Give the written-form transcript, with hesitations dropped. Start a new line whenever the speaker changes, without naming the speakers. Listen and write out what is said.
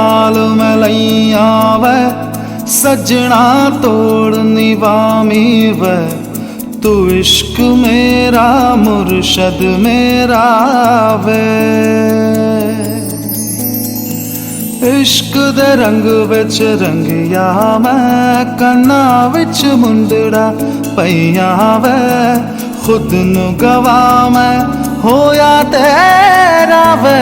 नाल मैं लईया वै सजना तोड़ निवामी वै तू इश्क मेरा मुर्शद मेरा वे। इश्क दे रंग विच रंगिया मैं कन्ना विच मुंदड़ा पईया वै खुद नू गवा मैं होया तेरा वे।